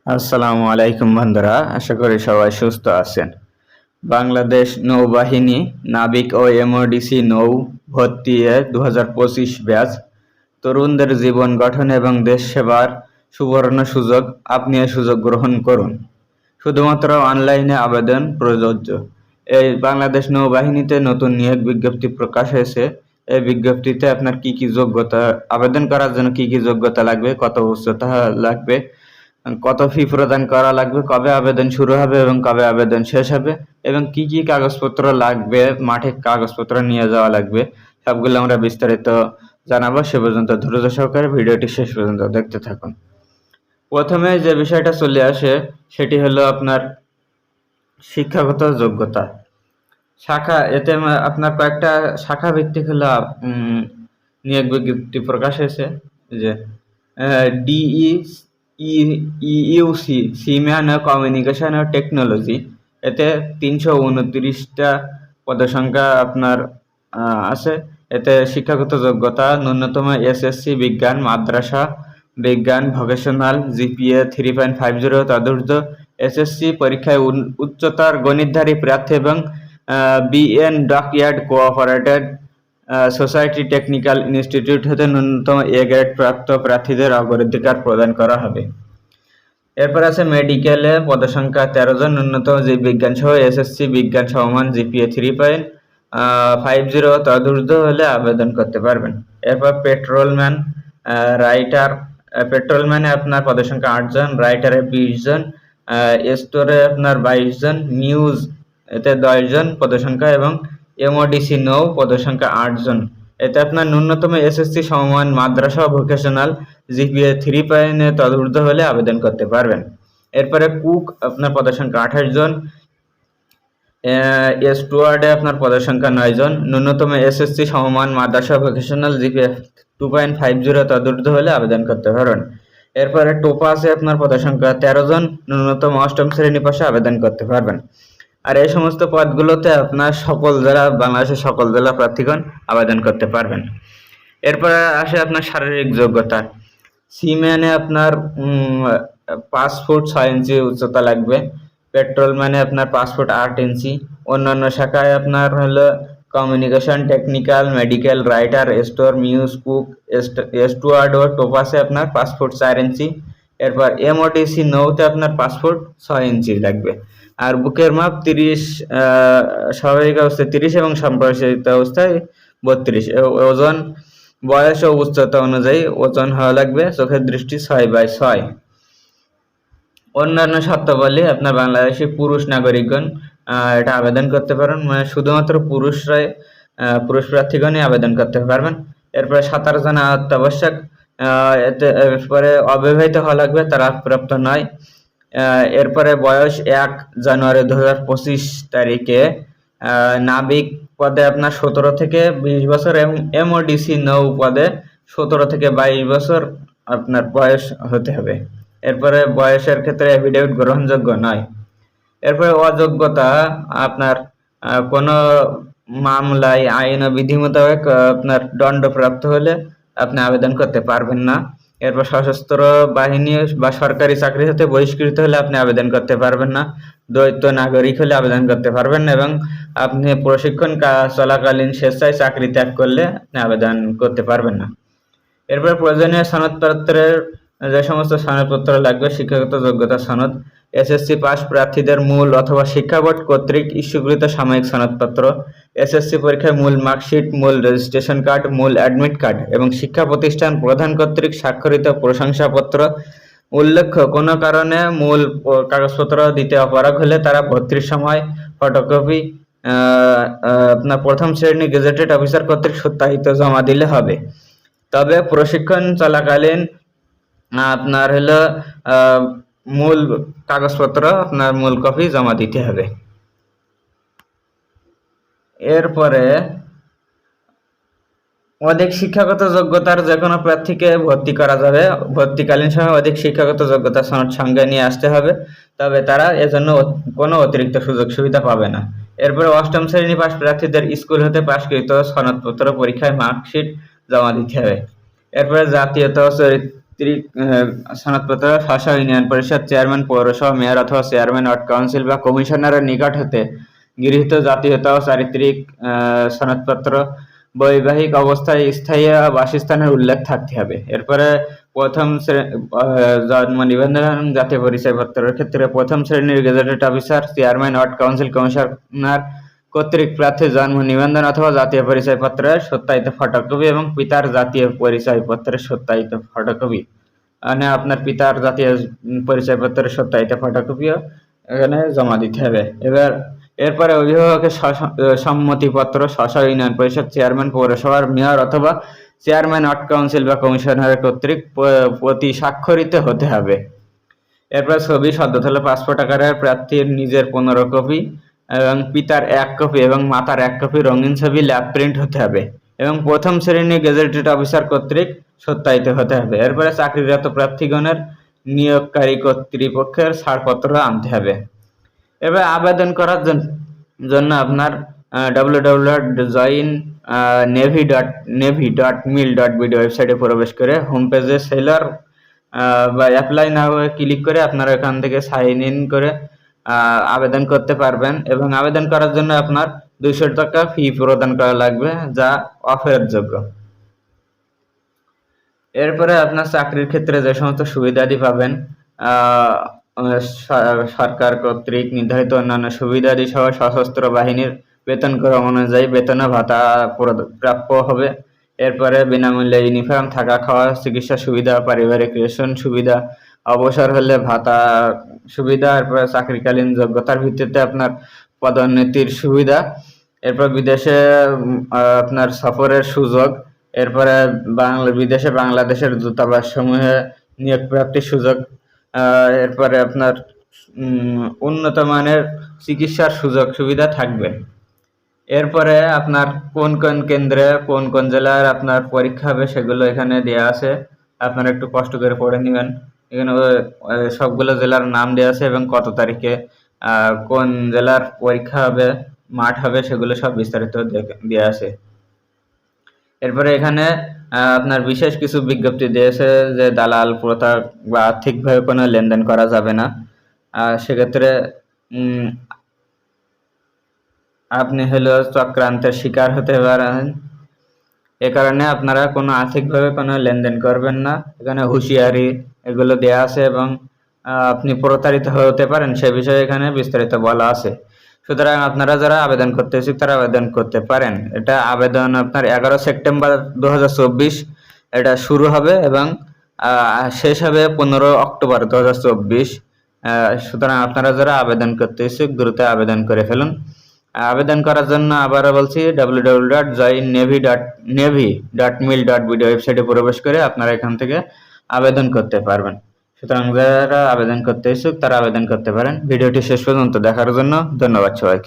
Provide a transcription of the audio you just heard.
আসসালামু আলাইকুম বন্ধুরা, আশা করি সবাই সুস্থ আছেন। বাংলাদেশ নৌবাহিনী নাবিক ও এমওডিসি নৌ ভর্তি 2025 ব্যাচ তরুণদের জীবন গঠন এবং দেশ সেবার সুবর্ণ সুযোগ। আপনি এই সুযোগ গ্রহণ করুন। শুধুমাত্র অনলাইনে আবেদন প্রযোজ্য। এই বাংলাদেশ নৌবাহিনীতে নতুন নিয়োগ বিজ্ঞপ্তি প্রকাশ হয়েছে। এই বিজ্ঞপ্তিতে আপনার কি কি যোগ্যতা, আবেদন করার জন্য কি কি যোগ্যতা লাগবে, কত উচ্চতা লাগবে, কত ফি প্রদান করা লাগবে, কবে আবেদন শুরু হবে এবং কবে আবেদন শেষ হবে, এবং কি কি কাগজপত্র লাগবে, মাঠে কাগজপত্র নিয়ে যাওয়া লাগবে, সবগুলো আমরা বিস্তারিত জানাবো। সে পর্যন্ত ধৈর্য সহকারে ভিডিওটি শেষ পর্যন্ত দেখতে থাকুন। প্রথমে যে বিষয়টা চলে আসে সেটি হলো আপনার শিক্ষাগত যোগ্যতা। শাখা, এতে আপনার কয়েকটা শাখা ভিত্তিক হলো নিয়োগ বিজ্ঞপ্তি প্রকাশ হয়েছে। যে ডিই ইউসি সিম্যান ও কমিউনিকেশন ও টেকনোলজি, এতে 329টা পদসংখ্যা আপনার আছে। এতে শিক্ষাগত যোগ্যতা ন্যূনতম এসএসসি বিজ্ঞান, মাদ্রাসা বিজ্ঞান, ভোকেশনাল, জিপিএ 3.50 তদূর্ধ্ব, এসএসসি পরীক্ষায় উচ্চতর গণিতধারী প্রার্থী এবং BN dockyard cooperated society technical institute হতে ন্যূনতম এ গ্রেড প্রাপ্ত প্রার্থীদের অগ্রাধিকার প্রদান করা হবে। এরপর আছে মেডিকেলে পদসংখ্যা 13 জন, ন্যূনতম জীববিজ্ঞান সহ এসএসসি বিজ্ঞান সমমান জিপিএ 3.50 তদূর্ধ্ব হলে আবেদন করতে পারবেন। এরপর পেট্রোলম্যান, রাইটার, পেট্রোলম্যানে আপনার পদসংখ্যা 8 জন, রাইটারে 20 জন, স্টোরে আপনার 22 জন, নিউজ এতে 10 জন পদসংখ্যা, এবং এমওডিসি নৌ পদসংখ্যা 8 জন। এতে আপনার ন্যূনতম এসএসসি সমমান মাদ্রাসা ভোকেশনাল জিপিএ 3 তদূর্ধ্ব হলে আবেদন করতে পারবেন। এরপরে কুক আপনার পদসংখ্যা 28 জন, স্টুয়ার্ডে আপনার পদসংখ্যা 9 জন, ন্যূনতম এসএসসি সমমান মাদ্রাসা ভোকেশনাল জিপিএ 2.50 তদূর্ধ্ব হলে আবেদন করতে পারবেন। এরপরে টোপাসে আপনার পদসংখ্যা 13 জন, ন্যূনতম 8ম শ্রেণী পাশে আবেদন করতে পারবেন। আর এই সমস্ত পদগুলোতে আপনার সকল জেলা, বাংলাদেশের সকল জেলা প্রার্থীগণ আবেদন করতে পারবেন। এরপরে আসে আপনার শারীরিক যোগ্যতা। সিম্যানে আপনার 5 ফুট 6 ইঞ্চি উচ্চতা লাগবে। পেট্রোলম্যানে আপনার 5 ফুট 8 ইঞ্চি। অন্যান্য শাখায় আপনার হলো communication, technical, medical, writer, store, muse, cook, steward ও টোপাসে আপনার 5 ফুট 4 ইঞ্চি। এরপর এমওডিসি নৌতে আপনার 5 ফুট 6 ইঞ্চি লাগবে। আর বুকের মাপ 30, স্বাভাবিক অবস্থায় 30 এবং সম্প্রসারিত অবস্থায় 32। ওজন, বয়স ও উচ্চতা অনুযায়ী ওজন হওয়া লাগবে। চোখের দৃষ্টি 6/6। অন্যান্য শর্তাবলী, আপনার বাংলাদেশি পুরুষ নাগরিকগণ এটা আবেদন করতে পারেন, মানে শুধুমাত্র পুরুষ প্রার্থীগণই আবেদন করতে পারবেন। এরপরে 17 জন অত্যাবশ্যক। এরপরে অবিবাহিত হওয়া লাগবে, তারা প্রাপ্ত নয়। এরপরে বয়স 1 জানুয়ারি 2025 তারিখে নাবিক পদে আপনার 17 থেকে 20 বছর এবং এমওডিসি নৌ পদে 17 থেকে 22 বছর আপনার বয়স হতে হবে। এরপরে বয়সের ক্ষেত্রে এফিডেভিট গ্রহণযোগ্য নয়। এরপরে অযোগ্যতা, আপনার কোনো মামলায় আইন ও বিধি মোতাবেক আপনার দণ্ডপ্রাপ্ত হলে আপনি আবেদন করতে পারবেন না। এরপর সশস্ত্র বাহিনী বা সরকারি চাকরি হতে বহিষ্কৃত হলে আপনি আবেদন করতে পারবেন না। দ্বৈত নাগরিক হলে আবেদন করতে পারবেন না, এবং আপনি প্রশিক্ষণ চলাকালীন স্বেচ্ছায় চাকরি ত্যাগ করলে আপনি আবেদন করতে পারবেন না। এরপর প্রয়োজনীয় সনদপত্রের যে সমস্ত সনদপত্র লাগবে: শিক্ষাগত যোগ্যতা সনদ, এসএসসি পাস প্রার্থীদের মূল অথবা শিক্ষা বোর্ড কর্তৃক ইস্যুকৃত সাময়িক সনদপত্র, এসএসসি পরীক্ষায় মূল মার্কশিট, মূল রেজিস্ট্রেশন কার্ড, মূল অ্যাডমিট কার্ড এবং শিক্ষা প্রতিষ্ঠান প্রধান কর্তৃক স্বাক্ষরিত প্রশংসাপত্র। উল্লেখ্য, কোনো কারণে মূল কাগজপত্র দিতে অপারগ হলে তারা ভর্তির সময় ফটোকপি আপনার প্রথম শ্রেণী গেজেটেড অফিসার কর্তৃক সত্যায়িত জমা দিলে হবে। তবে প্রশিক্ষণ চলাকালীন আপনার হলো মূল কাগজপত্র, আপনার মূল কপি জমা দিতে হবে। এরপরে অধিক শিক্ষাগত যোগ্যতার যে কোনো প্রার্থীকে ভর্তি করা যাবে। ভর্তিকালীন সময় অধিক শিক্ষাগত যোগ্যতা সনদ সঙ্গে নিয়ে আসতে হবে, তবে তারা এজন্য কোনো অতিরিক্ত সুযোগ সুবিধা পাবে না। এরপরে 8ম শ্রেণী পাস প্রার্থীদের স্কুল হতে পাশকৃত সনদপত্র পরীক্ষায় মার্কশিট জমা দিতে হবে। এরপরে জাতীয়তা ও কর্তৃক সনদপত্র স্ব ইউনিয়ন পরিষদ চেয়ারম্যান, পৌরসভা মেয়র অথবা চেয়ারম্যান ওয়ার্ড কাউন্সিল বা কমিশনারের নিকট হতে গৃহীত জাতীয়তা ও চারিত্রিক সনদপত্র, বৈবাহিক অবস্থায় স্থায়ী বাসস্থানের উল্লেখ থাকতে হবে। এরপরে প্রথম জন্ম নিবন্ধন, জাতীয় পরিচয়পত্রের ক্ষেত্রে প্রথম শ্রেণীর gazetted officer, chairman word council, commissioner কর্তৃক প্রার্থীর জন্ম নিবন্ধন অথবা জাতীয় পরিচয়পত্রের সত্যায়িত ফটোকপি এবং পিতার জাতীয় পরিচয়পত্রের সত্যায়িত ফটোকপি, মানে আপনার পিতার জাতীয় পরিচয়পত্রের সত্যায়িত ফটোকপিও এখানে জমা দিতে হবে। এরপরে অভিভাবকের সম্মতিপত্র স্ব ইউনিয়ন পরিষদ, চেয়ারম্যান, পৌরসভার মেয়র অথবা চেয়ারম্যান ওয়ার্ড কাউন্সিল বা কমিশনারের কর্তৃক প্রতি স্বাক্ষরিত হতে হবে। এরপর ছবি সদ্য তোলা পাসপোর্ট আকারের প্রার্থীর নিজের 15 কপি এবং পিতার 1 কপি এবং মাতার 1 কপি রঙিন ছবি ল্যাব প্রিন্ট হতে হবে এবং প্রথম শ্রেণীর গেজেটেড অফিসার কর্তৃক সত্যায়িত হতে হবে। এরপরে চাকরিরত প্রার্থীগণের নিয়োগকারী কর্তৃপক্ষের ছাড়পত্র আনতে হবে। এবার আবেদন করার জন্য আপনার www.joinnavy.mil.bd ওয়েবসাইটে প্রবেশ করে হোম পেজে সেলার বা অ্যাপ্লাই নাও ক্লিক করে আপনারা এখান থেকে সাইন ইন করে আবেদন করতে পারবেন এবং আবেদন করার জন্য আপনার 200 টাকা ফি প্রদান করা লাগবে, যা অফের যোগ্য। এরপরে আপনার চাকরির ক্ষেত্রে যে সমস্ত সুবিধাদি পাবেন, সরকার কর্তৃক নির্ধারিত অন্যান্য সুবিধাদি সহ সশস্ত্র বাহিনীর বেতনক্রম অনুযায়ী বেতন ভাতা প্রাপ্য হবে। এরপরে বিনামূল্যে ইউনিফর্ম, থাকা খাওয়া, চিকিৎসা সুবিধা, পারিবারিক রেশন সুবিধা, অবসর হলে ভাতা সুবিধা, এরপরে চাকরিকালীন যোগ্যতার ভিত্তিতে আপনার পদোন্নতির সুবিধা, এরপর বিদেশে আপনার সফরের সুযোগ, এরপরে বিদেশে বাংলাদেশের দূতাবাস সমূহে নিয়োগ প্রাপ্তির সুযোগ, এরপরে আপনার উন্নত মানের চিকিৎসার সুযোগ সুবিধা থাকবে। এরপরে আপনার কোন কোন কেন্দ্রে কোন কোন জেলার আপনার পরীক্ষা হবে সেগুলো এখানে দেওয়া আছে, আপনারা একটু কষ্ট করে পড়ে নেবেন। এখানে সবগুলো জেলার নাম দেওয়া আছে এবং কত তারিখে কোন জেলার পরীক্ষা হবে, মাঠ হবে, সেগুলো সব বিস্তারিত দেওয়া আছে। এরপরে এখানে আপনার বিশেষ কিছু বিজ্ঞপ্তি দিয়েছে যে দালাল প্রথা বা আর্থিকভাবে কোনো লেনদেন করা যাবে না। সেক্ষেত্রে আপনি হলো চক্রান্তের শিকার হতে পারেন, এ কারণে আপনারা কোনো আর্থিকভাবে কোনো লেনদেন করবেন না। এখানে হুঁশিয়ারি এগুলো দেওয়া আছে এবং আপনি প্রতারিত হতে পারেন সে বিষয়ে এখানে বিস্তারিত বলা আছে। সুতরাং আপনারা যারা আবেদন করতে ইচ্ছুক তারা আবেদন করতে পারেন। এটা আবেদন আপনার 11 সেপ্টেম্বর 2024 এটা শুরু হবে এবং শেষ হবে 15 অক্টোবর 2024। সুতরাং আপনারা যারা আবেদন করতে ইচ্ছুক দ্রুত আবেদন করে ফেলুন। আবেদন করার জন্য আবারও বলছি www.joinnavy.mil.bd ওয়েবসাইটে প্রবেশ করে আপনারা এখান থেকে আবেদন করতে পারবেন। সুতরাং যারা আবেদন করতে ইচ্ছুক তারা আবেদন করতে পারেন। ভিডিওটি শেষ পর্যন্ত দেখার জন্য ধন্যবাদ সবাইকে।